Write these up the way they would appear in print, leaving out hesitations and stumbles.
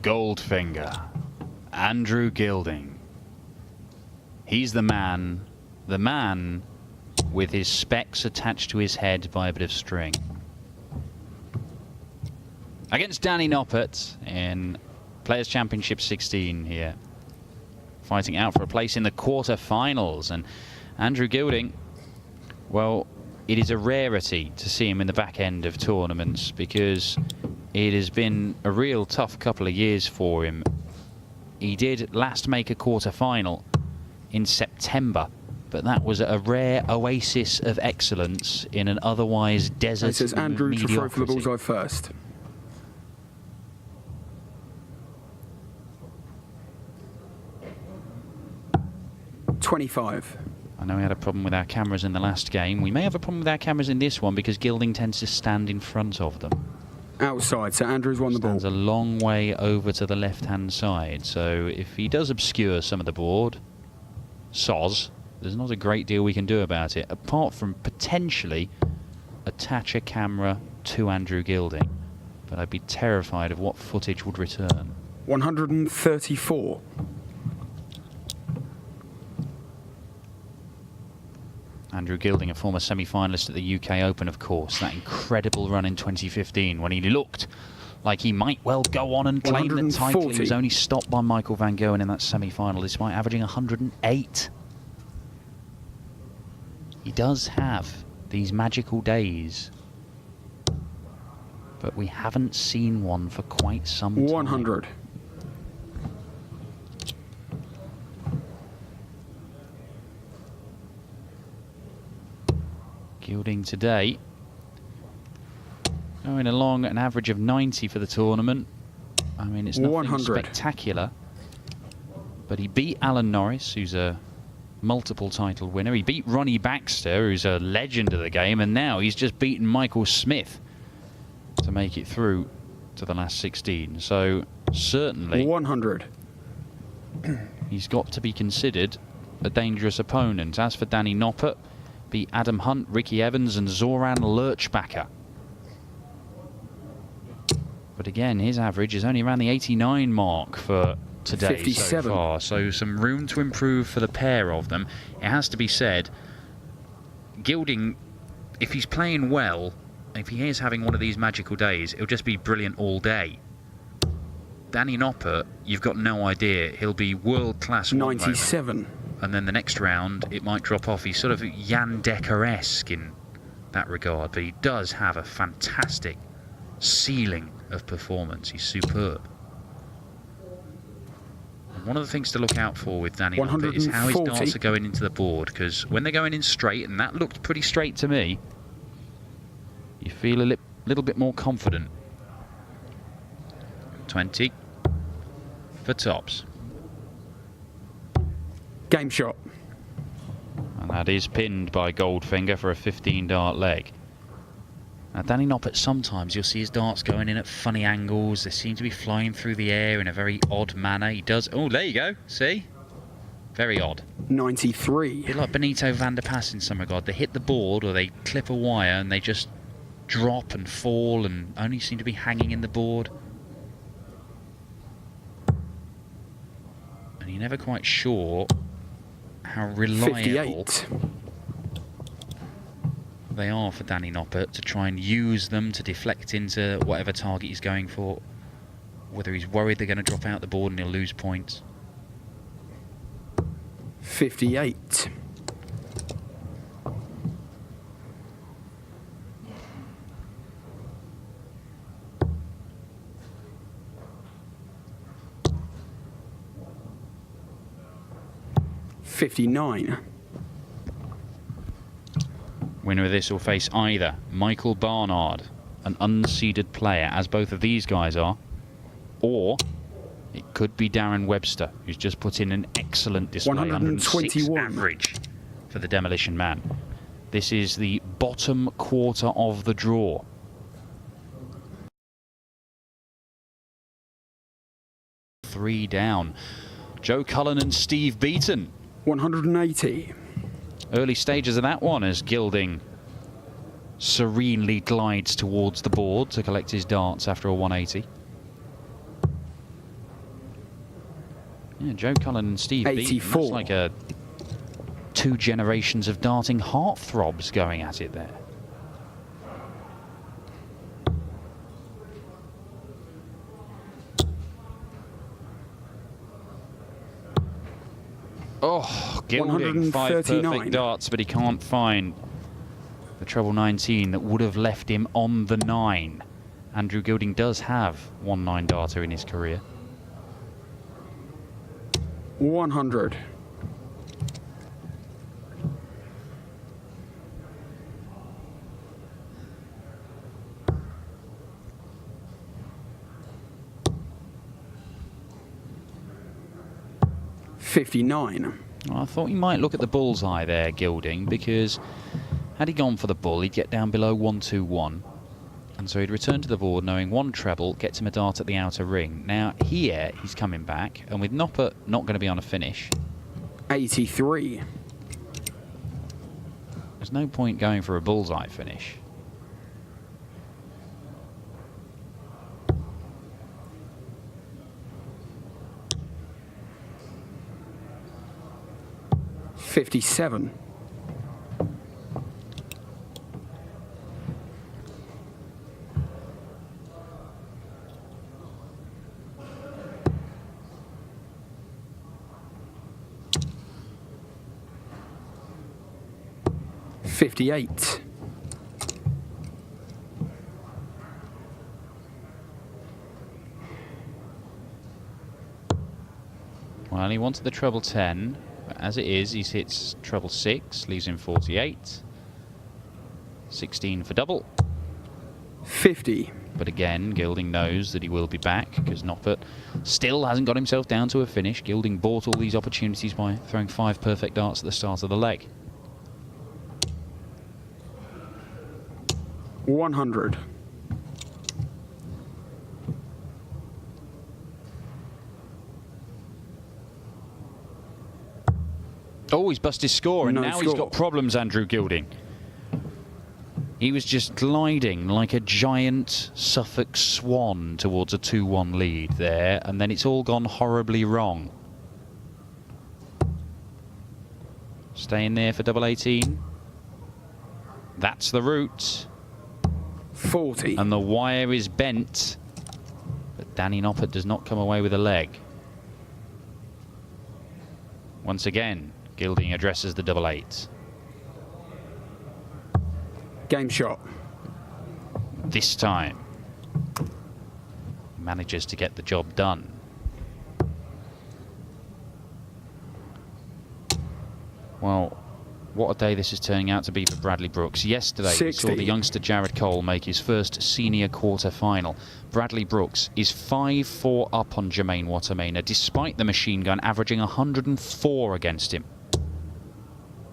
Goldfinger, Andrew Gilding. He's the man with his specs attached to his head by a bit of string. Against Danny Noppert in Players' Championship 16 here, fighting out for a place in the quarter-finals. And Andrew Gilding, well, it is a rarity to see him in the back end of tournaments because it has been a real tough couple of years for him. He did last make a quarter-final in September, but that was a rare oasis of excellence in an otherwise desert This is Andrew to throw for the mediocrity. bullseye first. $25. I know we had a problem with our cameras in the last game. We may have a problem with our cameras in this one because Gilding tends to stand in front of them. Outside, so Andrew's won the ball. Stands a long way over to the left-hand side, so if he does obscure some of the board, soz, there's not a great deal we can do about it, apart from potentially attach a camera to Andrew Gilding. But I'd be terrified of what footage would return. 134. Andrew Gilding, a former semi-finalist at the UK Open, of course. That incredible run in 2015 when he looked like he might well go on and claim the title. He was only stopped by Michael van Gerwen in that semi-final despite averaging 108. He does have these magical days, but we haven't seen one for quite some time. 100. Gilding today going along an average of 90 for the tournament. I mean, it's nothing 100. spectacular, but he beat Alan Norris, who's a multiple title winner. He beat Ronnie Baxter, who's a legend of the game, and now he's just beaten Michael Smith to make it through to the last 16. So certainly 100. He's got to be considered a dangerous opponent. As for Danny Noppert, beat Adam Hunt, Ricky Evans and Zoran Lurchbacher. But again, his average is only around the 89 mark for today 57. so far. So some room to improve for the pair of them. It has to be said, Gilding, if he's playing well, if he is having one of these magical days, it'll just be brilliant all day. Danny Noppert, you've got no idea. He'll be world-class 97. and then the next round it might drop off. He's sort of Jan Decker-esque in that regard, but he does have a fantastic ceiling of performance. He's superb. And one of the things to look out for with Danny Noppert is how his darts are going into the board, because when they're going in straight, and that looked pretty straight to me, you feel a little bit more confident. 20 for tops. Game shot. And that is pinned by Goldfinger for a 15-dart leg. Now, Danny Noppert, sometimes you'll see his darts going in at funny angles. They seem to be flying through the air in a very odd manner. He does... Oh, there you go. See? Very odd. 93. A bit like Benito van der Pas in some regard. They hit the board or they clip a wire and they just drop and fall and only seem to be hanging in the board. And you're never quite sure how reliable 58. they are for Danny Noppert to try and use them to deflect into whatever target he's going for. Whether he's worried they're going to drop out the board and he'll lose points. 58. $59. Winner of this will face either Michael Barnard, an unseeded player, as both of these guys are, or it could be Darren Webster, who's just put in an excellent display. 106 average for the Demolition Man. This is the bottom quarter of the draw. Three down. Joe Cullen and Steve Beaton. 180. Early stages of that one as Gilding serenely glides towards the board to collect his darts after a 180. Yeah, Joe Cullen and Steve Beaton. 84. That's like a 2 generations of darting heartthrobs going at it there. Oh, Gilding, 5 perfect darts, but he can't find the treble 19 that would have left him on the 9. Andrew Gilding does have 1 9-darter in his career. 100. $59. Well, I thought he might look at the bullseye there, Gilding, because had he gone for the bull, he'd get down below 121. And so he'd return to the board knowing 1 treble gets him a dart at the outer ring. Now here he's coming back, and with Noppert not going to be on a finish, 83. there's no point going for a bullseye finish. $57. $58. Well, he wanted the treble 10. As it is, he hits treble 6, leaves him 48. 16 for double. 50. But again, Gilding knows that he will be back because Noppert still hasn't got himself down to a finish. Gilding bought all these opportunities by throwing 5 perfect darts at the start of the leg. 100. Oh, he's busted his score, and No now score. he's got problems, Andrew Gilding. He was just gliding like a giant Suffolk swan towards a 2-1 lead there, and then it's all gone horribly wrong. Staying there for double 18. That's the route. 40. And the wire is bent, but Danny Noppert does not come away with a leg. Once again, Gilding addresses the double 8. Game shot. This time, manages to get the job done. Well, what a day this is turning out to be for Bradley Brooks. Yesterday, we saw the youngster Jared Cole make his first senior quarter-final. Bradley Brooks is 5-4 up on Jermaine Wattermainer, despite the machine gun averaging 104 against him.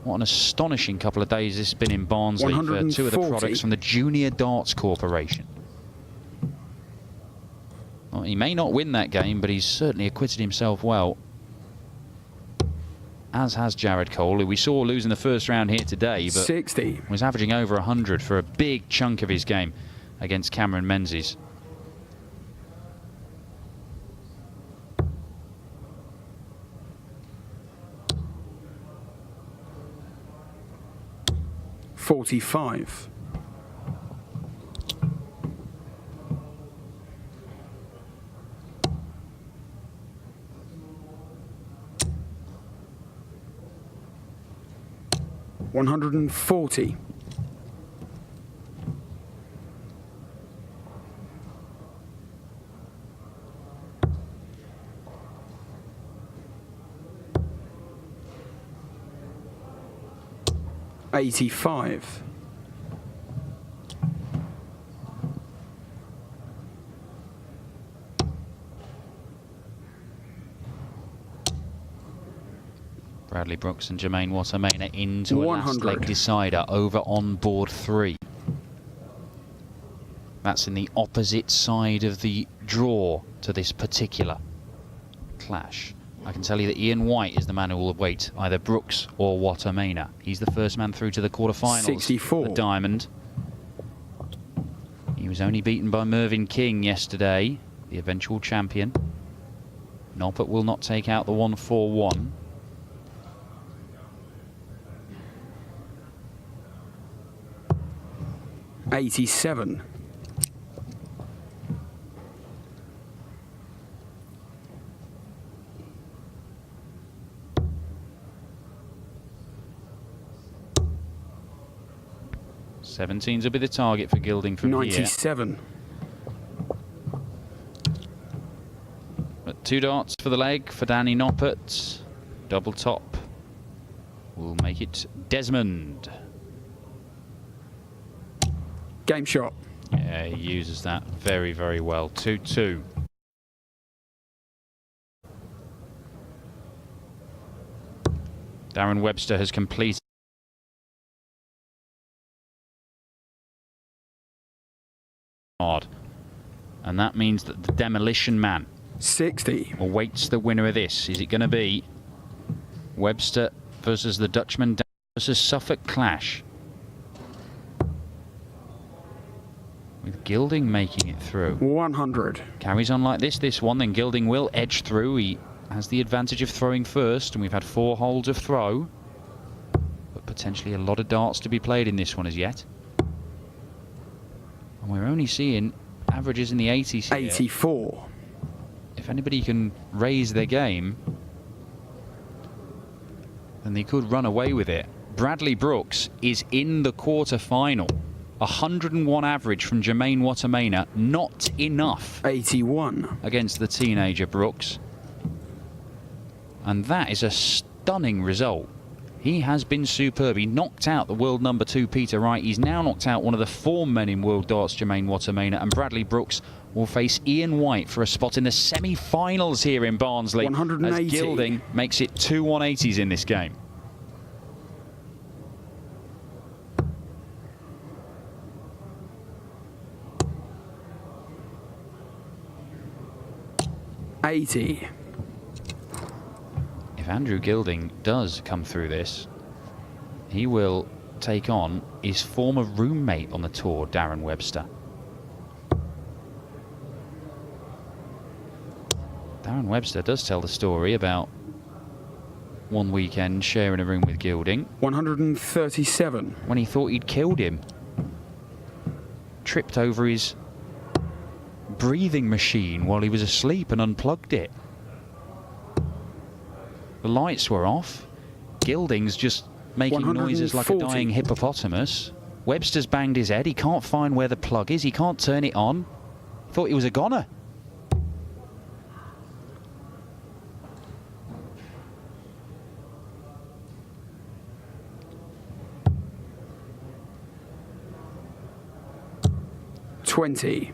What an astonishing couple of days this has been in Barnsley for 2 of the products from the Junior Darts Corporation. Well, he may not win that game, but he's certainly acquitted himself well. As has Jared Cole, who we saw lose in the first round here today, but 60. Was averaging over 100 for a big chunk of his game against Cameron Menzies. $45. $140. $85. Bradley Brooks and Jermaine Wattermainer into a 100. last leg decider over on board 3. That's in the opposite side of the draw to this particular clash. I can tell you that Ian White is the man who will await either Brooks or Wattermainer. He's the first man through to the quarterfinals. 64. The Diamond. He was only beaten by Mervyn King yesterday, the eventual champion. Noppert will not take out the 141. $87. $17s will be the target for Gilding from 97. here. But 2 darts for the leg for Danny Noppert. Double top will make it Desmond. Game shot. Yeah, he uses that very, very well. 2-2. Darren Webster has completed. And that means that the Demolition Man 60. awaits the winner of this. Is it going to be Webster versus the Dutchman versus Suffolk clash? With Gilding making it through. 100. Carries on like this one, then Gilding will edge through. He has the advantage of throwing first, and we've had 4 holes of throw. But potentially a lot of darts to be played in this one as yet. And we're only seeing averages in the 80s here. 84. If anybody can raise their game, then they could run away with it. Bradley Brooks is in the quarter-final. 101 average from Jermaine Wattermainer. Not enough. 81. Against the teenager Brooks. And that is a stunning result. He has been superb. He knocked out the world number 2 Peter Wright. He's now knocked out one of the form men in world darts, Jermaine Wattermainer, and Bradley Brooks will face Ian White for a spot in the semi-finals here in Barnsley. 180. As Gilding makes it 2 180s in this game. $80. If Andrew Gilding does come through this, he will take on his former roommate on the tour, Darren Webster. Darren Webster does tell the story about one weekend sharing a room with Gilding. 137. When he thought he'd killed him. Tripped over his breathing machine while he was asleep and unplugged it. The lights were off. Gilding's just making noises like a dying hippopotamus. Webster's banged his head. He can't find where the plug is. He can't turn it on. Thought he was a goner. $20.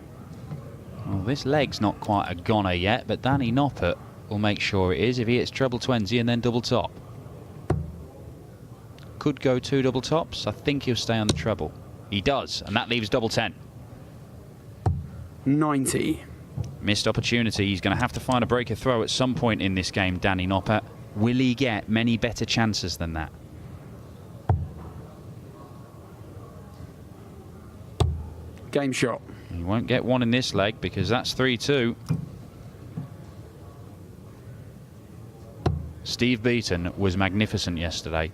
Well, this leg's not quite a goner yet, but Danny Noppert will make sure it is if he hits treble 20 and then double top. Could go 2 double tops. I think he'll stay on the treble. He does, and that leaves double 10. 90. Missed opportunity. He's going to have to find a breaker throw at some point in this game, Danny Noppert. Will he get many better chances than that? Game shot. He won't get one in this leg because that's 3-2. Steve Beaton was magnificent yesterday.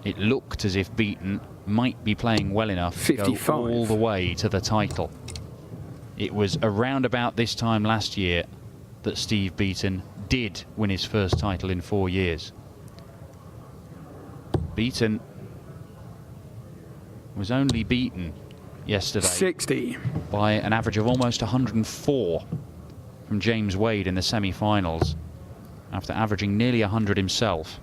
It looked as if Beaton might be playing well enough 55. to go all the way to the title. It was around about this time last year that Steve Beaton did win his first title in 4 years. Beaton was only beaten yesterday 60. by an average of almost 104 from James Wade in the semi-finals, after averaging nearly 100 himself.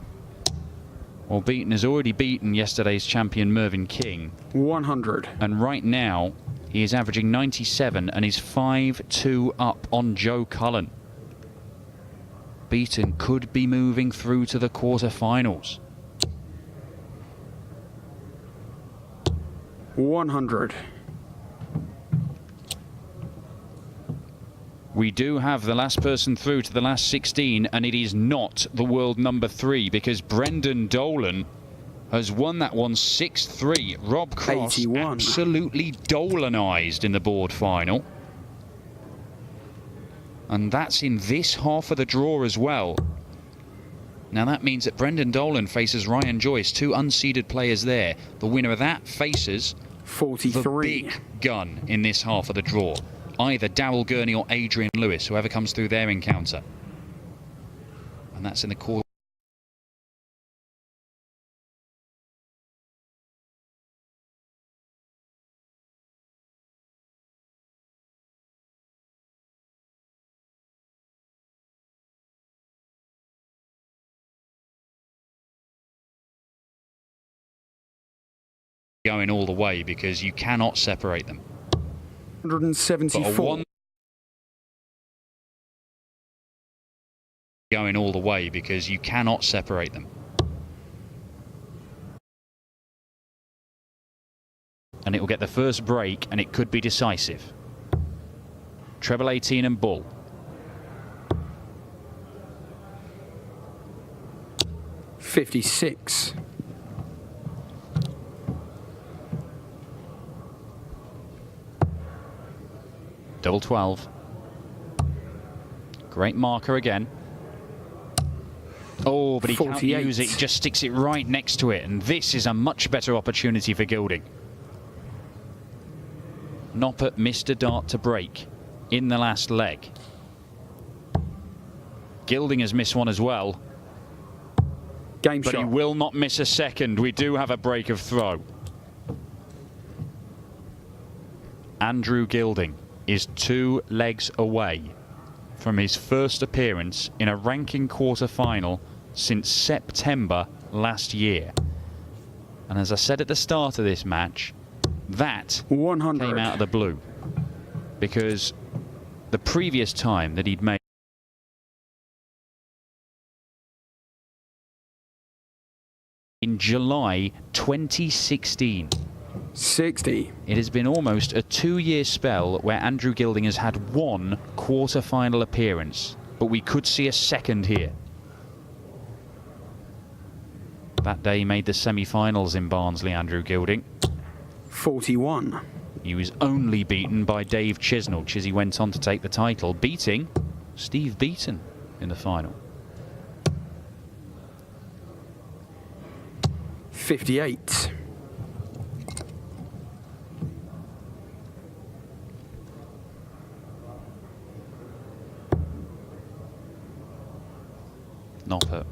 Well, Beaton has already beaten yesterday's champion Mervyn King. 100. And right now, he is averaging 97 and is 5-2 up on Joe Cullen. Beaton could be moving through to the quarter-finals. 100. We do have the last person through to the last 16, and it is not the world number 3 because Brendan Dolan has won that one 6-3. Rob Cross 81. Absolutely Dolanized in the board final. And that's in this half of the draw as well. Now that means that Brendan Dolan faces Ryan Joyce, 2 unseeded players there. The winner of that faces 43. the big gun in this half of the draw. Either Darryl Gurney or Adrian Lewis, whoever comes through their encounter. And that's in the quarter. Going all the way because you cannot separate them. 174. Going all the way because you cannot separate them. And it will get the first break and it could be decisive. Treble 18 and bull. $56. Double 12. Great marker again. Oh, but he 48. can't use it. He just sticks it right next to it. And this is a much better opportunity for Gilding. Noppert missed a dart to break in the last leg. Gilding has missed one as well. Game but shot. He will not miss a second. We do have a break of throw. Andrew Gilding is 2 legs away from his first appearance in a ranking quarter-final since September last year. And as I said at the start of this match, that 100. came out of the blue. Because the previous time that he'd made in July 2016. 60. It has been almost a 2-year spell where Andrew Gilding has had 1 quarter-final appearance, but we could see a second here. That day he made the semi-finals in Barnsley, Andrew Gilding. 41. He was only beaten by Dave Chisnell. Chizzy went on to take the title, beating Steve Beaton in the final. 58. Noppert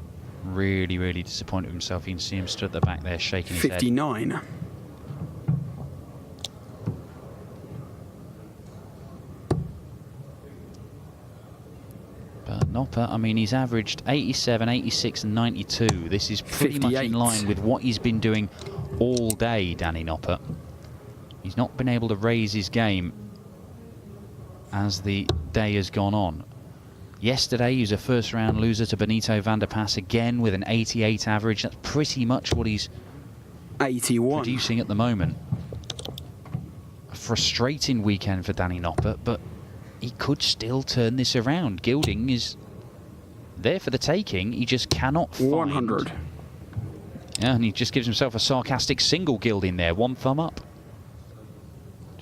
really disappointed with himself. You can see him stood at the back there shaking his 59. head. But Noppert, I mean, he's averaged 87, 86 and 92. This is pretty much in line with what he's been doing all day, Danny Noppert. He's not been able to raise his game as the day has gone on. Yesterday, he was a first-round loser to Benito van der Pas again with an 88 average. That's pretty much what he's 81. producing at the moment. A frustrating weekend for Danny Noppert, but he could still turn this around. Gilding is there for the taking. He just cannot find... 100. Yeah, and he just gives himself a sarcastic single Gilding there. 1 thumb up.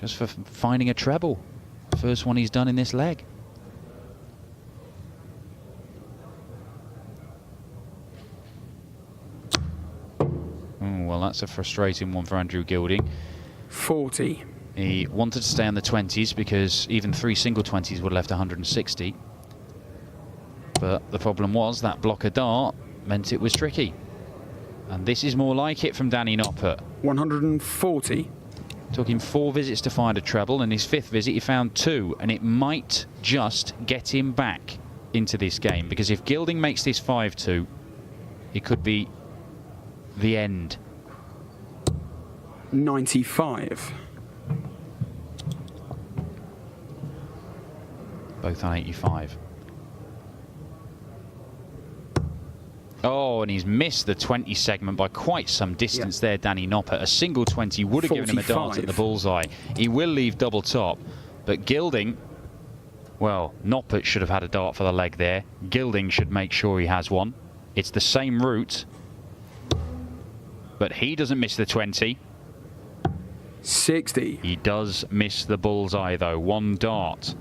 Just for finding a treble. First one he's done in this leg. Well, that's a frustrating one for Andrew Gilding. 40. He wanted to stay on the 20s because even 3 single 20s would have left 160. But the problem was that blocker dart meant it was tricky. And this is more like it from Danny Noppert. 140. Took him 4 visits to find a treble, and his 5th visit he found 2, and it might just get him back into this game, because if Gilding makes this 5-2, it could be the end. 95. Both on 85. Oh, and he's missed the 20 segment by quite some distance there, Danny Noppert. A single 20 would have given him a dart at the bullseye. He will leave double top, but Gilding, well, Noppert should have had a dart for the leg there. Gilding should make sure he has one. It's the same route, but he doesn't miss the 20. 60. He does miss the bullseye, though. 1 dart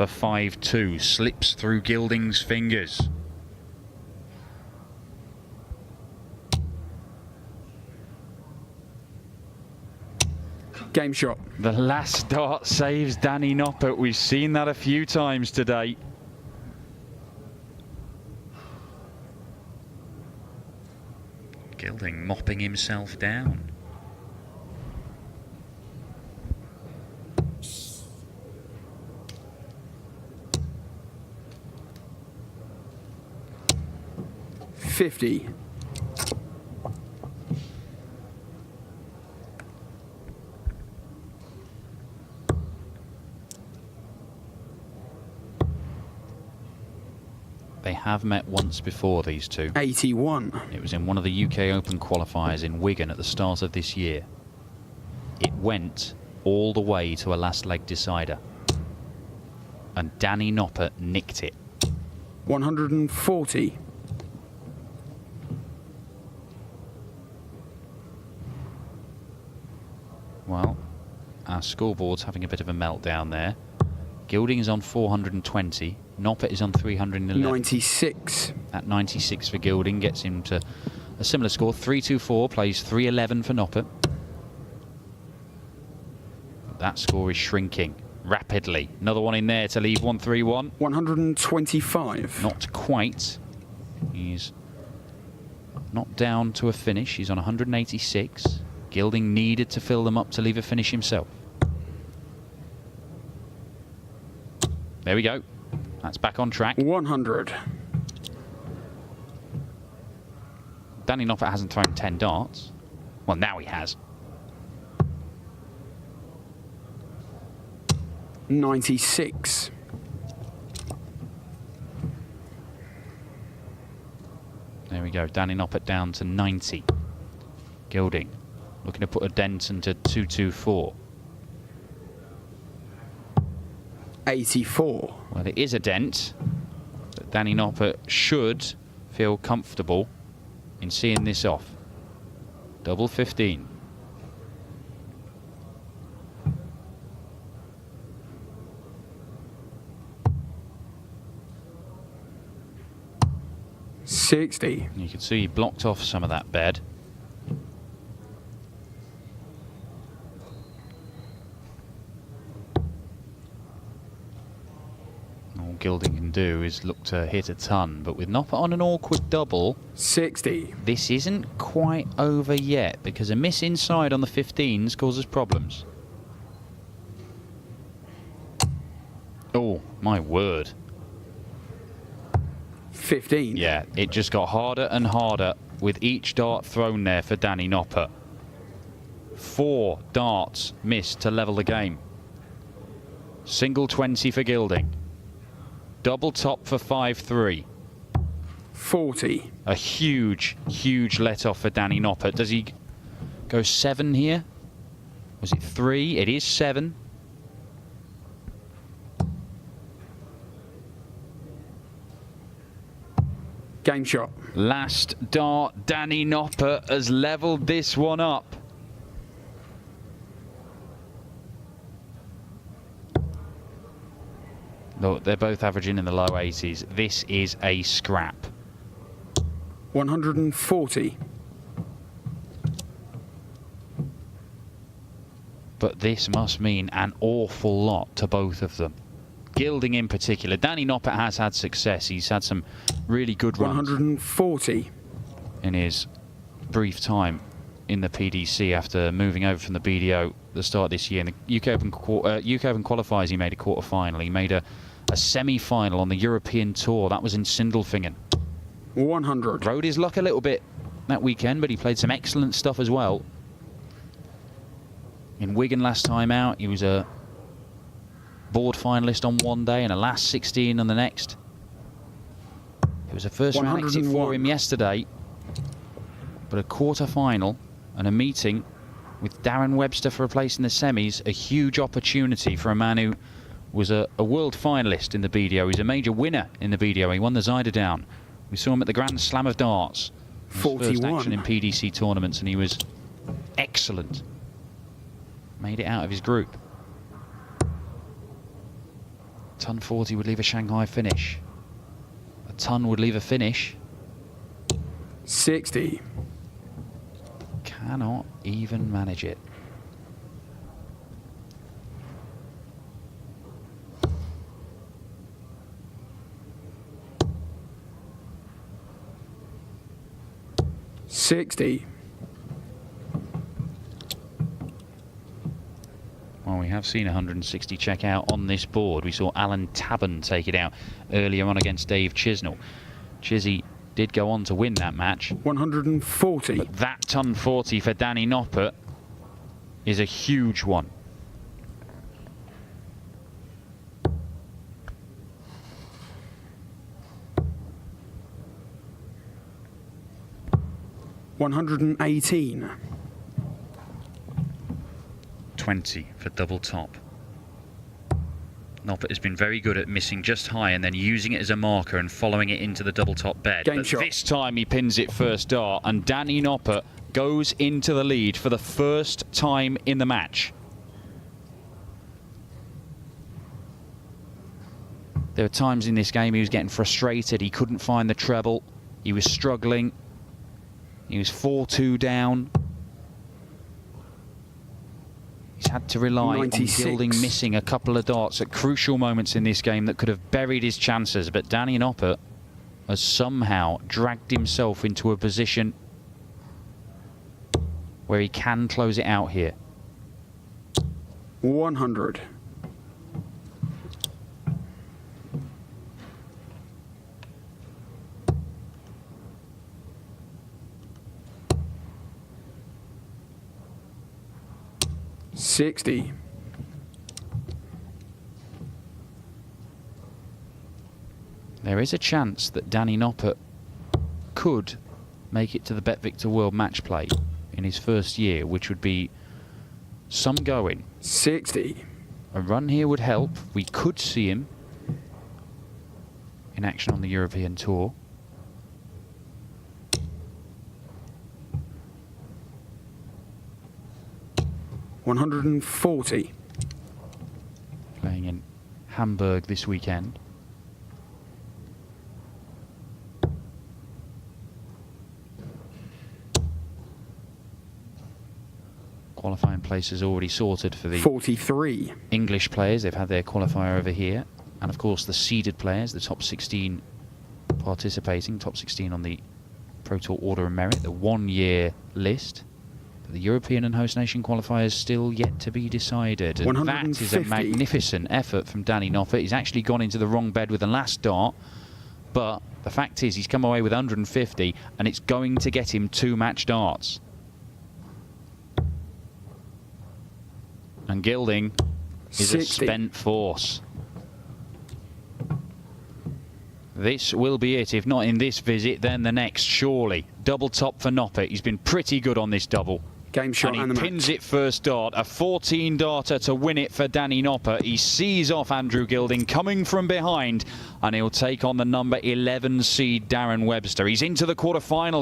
for 5-2. Slips through Gilding's fingers. Game shot. The last dart saves Danny Noppert. We've seen that a few times today. Gilding mopping himself down. $50. They have met once before, these two. 81. It was in one of the UK Open qualifiers in Wigan at the start of this year. It went all the way to a last leg decider. And Danny Noppert nicked it. 140. Well, our scoreboard's having a bit of a meltdown there. Gilding is on 420. Noppert is on 311. 96. That 96 for Gilding gets him to a similar score. 324 plays 311 for Noppert. That score is shrinking rapidly. Another one in there to leave 131. 125. Not quite. He's not down to a finish. He's on 186. Gilding needed to fill them up to leave a finish himself. There we go. That's back on track. 100. Danny Noppert hasn't thrown 10 darts. Well, now he has. 96. There we go. Danny Noppert down to 90. Gilding looking to put a dent into 224. 84. Well, it is a dent, but Danny Noppert should feel comfortable in seeing this off. Double 15. $60. You can see he blocked off some of that bed. All Gilding can do is look to hit a ton, but with Noppert on an awkward double, $60. this isn't quite over yet, because a miss inside on the 15s causes problems. Oh, my word. 15. Yeah, it just got harder and harder with each dart thrown there for Danny Noppert. 4 darts missed to level the game. Single 20 for Gilding. Double top for 5-3. 40. A huge, huge let-off for Danny Noppert. Does he go 7 here? Was it 3? It is 7. Game shot. Last dart, Danny Noppert has levelled this one up. Look, they're both averaging in the low 80s. This is a scrap. 140. But this must mean an awful lot to both of them. Gilding in particular. Danny Noppert has had success. He's had some really good runs 140. in his brief time in the PDC after moving over from the BDO at the start of this year. In the UK Open qualifiers, he made a quarter-final. He made a semi-final on the European Tour. That was in Sindelfingen. 100. Rode his luck a little bit that weekend, but he played some excellent stuff as well. In Wigan last time out, he was a board finalist on one day and a last 16 on the next. It was a first-round exit for him yesterday, but a quarter-final and a meeting with Darren Webster for a place in the semis, a huge opportunity for a man who was a world finalist in the BDO. He's a major winner in the BDO. He won the Zuiderdown. We saw him at the Grand Slam of Darts. His 41. first action in PDC tournaments, and he was excellent. Made it out of his group. Ton 40 would leave a Shanghai finish. A ton would leave a finish. 60. Cannot even manage it. $60. Well, we have seen 160 check out on this board. We saw Alan Tabben take it out earlier on against Dave Chisnell. Chizzy did go on to win that match. 140. But that ton 40 for Danny Noppert is a huge one. $118. 20 for double top. Noppert has been very good at missing just high and then using it as a marker and following it into the double top bed. Game but shot. This time he pins it first dart, and Danny Noppert goes into the lead for the first time in the match. There were times in this game he was getting frustrated. He couldn't find the treble. He was struggling. He was 4-2 down. He's had to rely 96. on Gilding missing a couple of darts at crucial moments in this game that could have buried his chances. But Danny Noppert has somehow dragged himself into a position where he can close it out here. 100. $60. There is a chance that Danny Noppert could make it to the Bet Victor World Match Play in his first year, which would be some going. 60. A run here would help. We could see him in action on the European Tour. $140. Playing in Hamburg this weekend. Qualifying places already sorted for the 43. English players. They've had their qualifier over here. And of course the seeded players, the top 16 participating, top 16 on the Pro Tour Order of Merit, the 1-year list. But the European and host nation qualifiers still yet to be decided. And that is a magnificent effort from Danny Noppert. He's actually gone into the wrong bed with the last dart. But the fact is he's come away with 150 and it's going to get him 2 match darts. And Gilding is 60. a spent force. This will be it. If not in this visit, then the next, surely. Double top for Noppert. He's been pretty good on this double. Game shot and and he the pins match. it first dart. A 14-darter to win it for Danny Noppert. He sees off Andrew Gilding coming from behind, and he'll take on the number 11 seed Darren Webster. He's into the quarter-final.